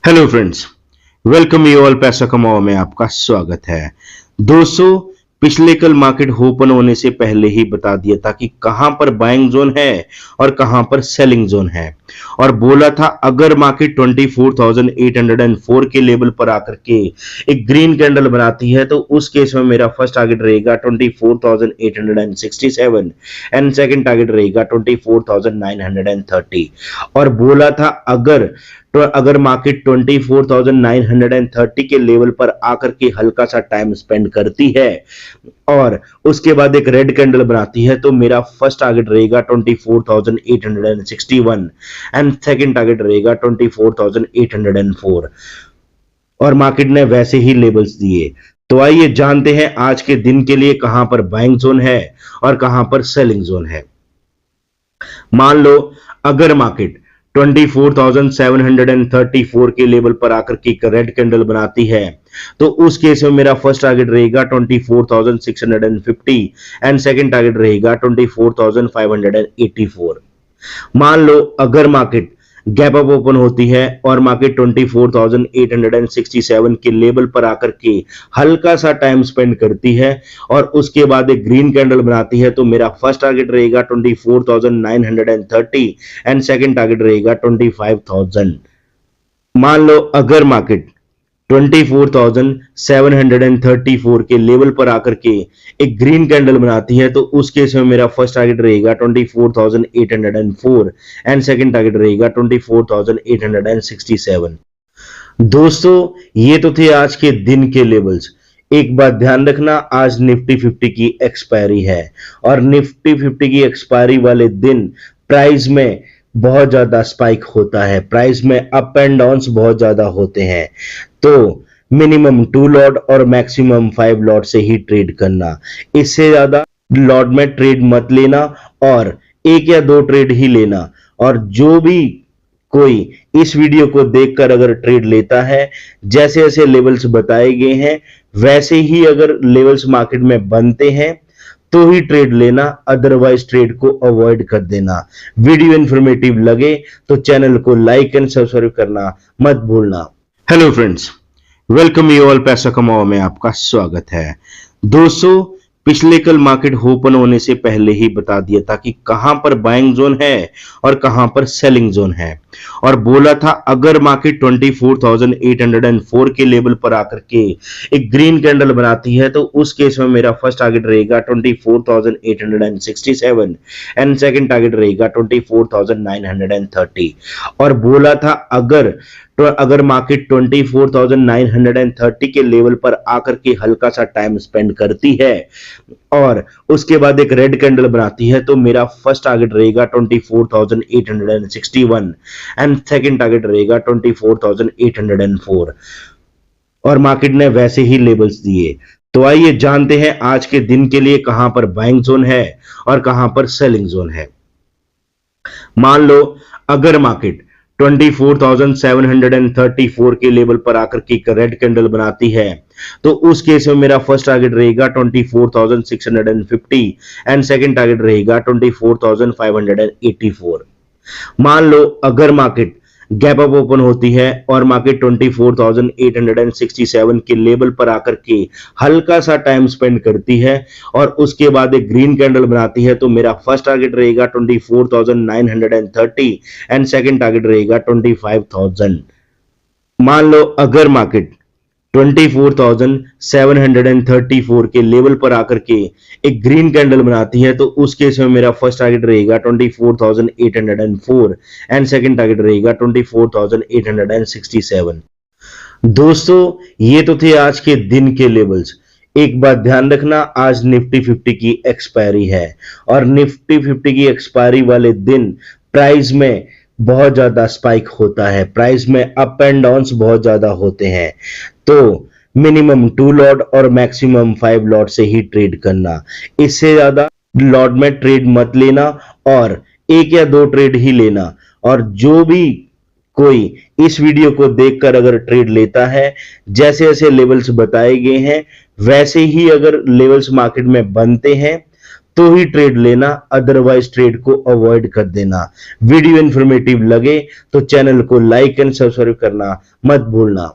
Hello friends, welcome you all. पैसा कमाओ में आपका स्वागत है। दोस्तों, पिछले कल मार्केट ओपन होने से पहले ही बता दिया था कि कहां पर बाइंग जोन है और कहां पर सेलिंग जोन है, और बोला था अगर मार्केट 24,804 के लेवल पर आकर के एक ग्रीन कैंडल बनाती है तो उस केस में मेरा फर्स्ट टारगेट रहेगा 24,867 एंड सेकंड टारगेट रहेगा 24,930। और बोला था अगर मार्केट 24,930 के लेवल पर आकर के हल्का सा टाइम स्पेंड करती है और उसके बाद एक रेड कैंडल बनाती है तो मेरा फर्स्ट टारगेट रहेगा 24,861 एंड सेकंड टारगेट रहेगा 24,804। और मार्केट ने वैसे ही लेवल्स दिए। तो आइए जानते हैं आज के दिन के लिए कहां पर बाइंग जोन है और कहां पर सेलिंग जोन है। मान लो अगर मार्केट 24,734 के लेवल पर आकर के एक रेड कैंडल बनाती है तो उस केस में मेरा फर्स्ट टारगेट रहेगा 24,650 एंड सेकंड टारगेट रहेगा 24,584। मान लो अगर मार्केट गैप अप ओपन होती है और मार्केट 24,867 के लेवल पर आकर के हल्का सा टाइम स्पेंड करती है और उसके बाद एक ग्रीन कैंडल बनाती है तो मेरा फर्स्ट टारगेट रहेगा 24,930 एंड सेकंड टारगेट रहेगा 25,000। मान लो अगर मार्केट 24,734 के लेवल पर आकर के एक ग्रीन कैंडल बनाती है तो उस केस में मेरा फर्स्ट टारगेट रहेगा 24,804 एंड सेकंड टारगेट रहेगा 24,867। दोस्तों, ये तो थे आज के दिन के लेवल्स। एक बात ध्यान रखना, आज निफ्टी 50 की एक्सपायरी है और निफ्टी 50 की एक्सपायरी वाले दिन प्राइस में बहुत ज्यादा स्पाइक होता है, प्राइस में अप एंड डाउन्स बहुत ज्यादा होते हैं। तो मिनिमम 2 लॉट और मैक्सिमम 5 लॉट से ही ट्रेड करना, इससे ज्यादा लॉट में ट्रेड मत लेना और एक या दो ट्रेड ही लेना। और जो भी कोई इस वीडियो को देखकर अगर ट्रेड लेता है, जैसे जैसे लेवल्स बताए गए हैं वैसे ही अगर लेवल्स मार्केट में बनते हैं तो ही ट्रेड लेना, अदरवाइज ट्रेड को अवॉइड कर देना। वीडियो इंफॉर्मेटिव लगे तो चैनल को लाइक एंड सब्सक्राइब करना मत भूलना। Hello friends, welcome you all. पैसा कमाओ में आपका स्वागत है। दोस्तों, पिछले कल मार्केट ओपन होने से पहले ही बता दिया था कि कहां पर बाइंग जोन है और कहां पर सेलिंग जोन है, और बोला था अगर मार्केट 24,804 के लेवल पर आकर के एक ग्रीन कैंडल बनाती है तो उस केस में मेरा फर्स्ट टारगेट रहेगा 24,867 एंड सेकंड टारगेट रहेगा 24,930। और बोला था अगर मार्केट 24,930 के लेवल पर आकर के हल्का सा टाइम स्पेंड करती है और उसके बाद एक रेड कैंडल बनाती है तो मेरा फर्स्ट टारगेट रहेगा 24,861 एंड सेकंड टारगेट रहेगा 24,804। और मार्केट ने वैसे ही लेवल्स दिए। तो आइए जानते हैं आज के दिन के लिए कहां पर बाइंग जोन है और कहां पर सेलिंग जोन है। मान लो अगर मार्केट 24,734 के लेवल पर आकर के एक रेड कैंडल बनाती है तो उस केस में मेरा फर्स्ट टारगेट रहेगा 24,650 एंड सेकंड टारगेट रहेगा 24,584। मान लो अगर मार्केट गैप अप ओपन होती है और मार्केट 24,867 के लेवल पर आकर के हल्का सा टाइम स्पेंड करती है और उसके बाद एक ग्रीन कैंडल बनाती है तो मेरा फर्स्ट टारगेट रहेगा 24,930 एंड सेकंड टारगेट रहेगा 25,000। मान लो अगर मार्केट 24,734 के लेवल पर आकर के एक ग्रीन कैंडल बनाती है तो उस केस में मेरा फर्स्ट टारगेट रहेगा 24,804 एंड सेकंड टारगेट रहेगा 24,867। दोस्तों, ये तो थे आज के दिन के लेवल्स। एक बात ध्यान रखना, आज निफ्टी 50 की एक्सपायरी है और निफ्टी 50 की एक्सपायरी वाले दिन प्राइस में बहुत ज्यादा स्पाइक होता है, प्राइस में अप एंड डाउन्स बहुत ज्यादा होते हैं। तो मिनिमम 2 लॉट और मैक्सिमम 5 लॉट से ही ट्रेड करना, इससे ज्यादा लॉट में ट्रेड मत लेना और एक या दो ट्रेड ही लेना। और जो भी कोई इस वीडियो को देखकर अगर ट्रेड लेता है, जैसे जैसे लेवल्स बताए गए हैं वैसे ही अगर लेवल्स मार्केट में बनते हैं तो ही ट्रेड लेना, अदरवाइज ट्रेड को अवॉइड कर देना। वीडियो इंफॉर्मेटिव लगे तो चैनल को लाइक एंड सब्सक्राइब करना मत भूलना।